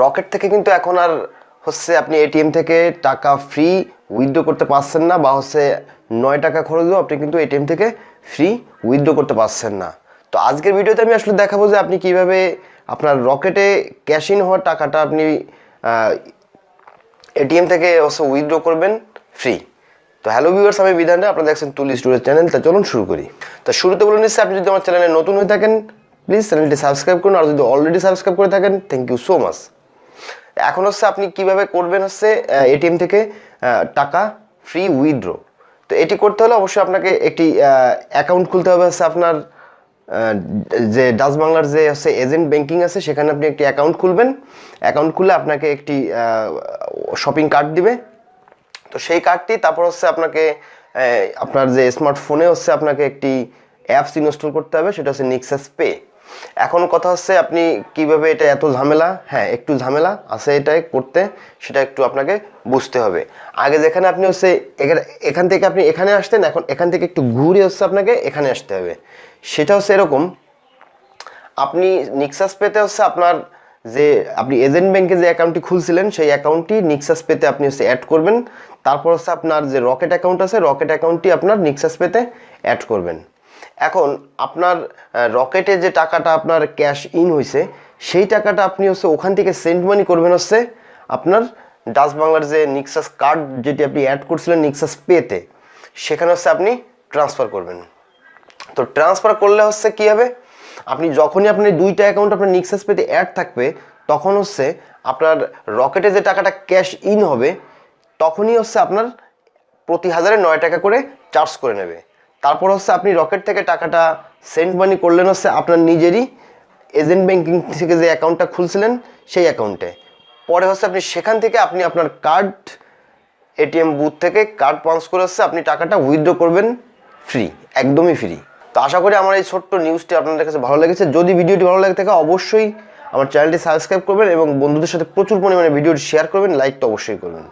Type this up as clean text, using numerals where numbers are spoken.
Rocket থেকে কিন্তু এখন আর হচ্ছে আপনি এটিএম থেকে টাকা ফ্রি উইথড্র করতে পারছেন না, বা হচ্ছে 9 টাকা খরচও আপনি কিন্তু এটিএম থেকে ফ্রি উইথড্র করতে পারছেন না। তো আজকের ভিডিওতে আমি আসলে দেখাবো যে আপনি কিভাবে আপনার রকেটে ক্যাশ ইন হওয়ার টাকাটা আপনি এটিএম থেকে হচ্ছে উইথড্র করবেন ফ্রি। তো হ্যালো ভিউয়ার্স, আমি বিধান রায়, আপনারা দেখছেন তুলি স্টুডিও চ্যানেল। তা চলুন শুরু করি। তো শুরুতে বলে নিচ্ছি, আপনি যদি আমার চ্যানেলে নতুন হয়ে থাকেন প্লিজ চ্যানেলটি সাবস্ক্রাইব করুন, আর যদি অলরেডি সাবস্ক্রাইব করে থাকেন থ্যাংক ইউ সো মাচ। এখন হচ্ছে আপনি কিভাবে করবেন হচ্ছে এটিএম থেকে টাকা ফ্রি উইথড্র। তো এটি করতে হলে অবশ্যই আপনাকে একটি অ্যাকাউন্ট খুলতে হবে হচ্ছে আপনার যে ডাচ বাংলার যে হচ্ছে এজেন্ট ব্যাংকিং আছে, সেখানে আপনি একটি অ্যাকাউন্ট খুলবেন। অ্যাকাউন্ট খুলে আপনাকে একটি শপিং কার্ড দিবে। তো সেই কার্ডটি তারপর হচ্ছে আপনাকে আপনার যে স্মার্টফোনে হচ্ছে আপনাকে একটি অ্যাপস ইনস্টল করতে হবে, সেটা হচ্ছে নেক্সাস পে। এখন কথা হচ্ছে আপনি কিভাবে এটা এত ঝামেলা, হ্যাঁ একটু ঝামেলা আছে এটাই করতে, সেটা একটু আপনাকে বুঝতে হবে। আগে যেখানে আপনি হচ্ছে এখান থেকে আপনি এখানে আসতেন, এখন এখান থেকে একটু ঘুরে হচ্ছে আপনাকে এখানে আসতে হবে। সেটা হচ্ছে এরকম, আপনি নেক্সাস পেতে হচ্ছে আপনার যে আপনি এজেন্ট ব্যাংকে যে অ্যাকাউন্টটি খুলছিলেন সেই অ্যাকাউন্টটি নেক্সাস পেতে আপনি হচ্ছে অ্যাড করবেন। তারপর হচ্ছে আপনার যে রকেট অ্যাকাউন্ট আছে, রকেট অ্যাকাউন্টটি আপনার নেক্সাস পেতে অ্যাড করবেন। এখন আপনার রকেটে যে টাকাটা আপনার ক্যাশ ইন হয়েছে, সেই টাকাটা আপনি হচ্ছে ওখান থেকে সেন্ড মানি করবেন হচ্ছে আপনার ডাচ বাংলার যে নেক্সাস কার্ড যেটি আপনি অ্যাড করছিলেন নেক্সাস পেতে, সেখানে হচ্ছে আপনি ট্রান্সফার করবেন। তো ট্রান্সফার করলে হচ্ছে কী হবে, আপনি যখনই আপনি দুইটা অ্যাকাউন্ট আপনার নেক্সাস পেতে অ্যাড থাকবে, তখন হচ্ছে আপনার রকেটে যে টাকাটা ক্যাশ ইন হবে, তখনই হচ্ছে আপনার প্রতি 1000-এ 9 টাকা করে চার্জ করে নেবে। তারপর হচ্ছে আপনি রকেট থেকে টাকাটা সেন্ড মানি করলেন হচ্ছে আপনার নিজেরই এজেন্ট ব্যাংকিং থেকে যে অ্যাকাউন্টটা খুলছিলেন সেই অ্যাকাউন্টে। পরে হচ্ছে আপনি সেখান থেকে আপনি আপনার কার্ড এটিএম বুথ থেকে কার্ড পাঞ্চ করে হচ্ছে আপনি টাকাটা উইথড্র করবেন ফ্রি, একদমই ফ্রি। তো আশা করি আমার এই ছোট্ট নিউজটি আপনাদের কাছে ভালো লেগেছে। যদি ভিডিওটি ভালো লাগে থাকে অবশ্যই আমার চ্যানেলটি সাবস্ক্রাইব করবেন এবং বন্ধুদের সাথে প্রচুর পরিমাণে ভিডিওটি শেয়ার করবেন, লাইকটা অবশ্যই করবেন।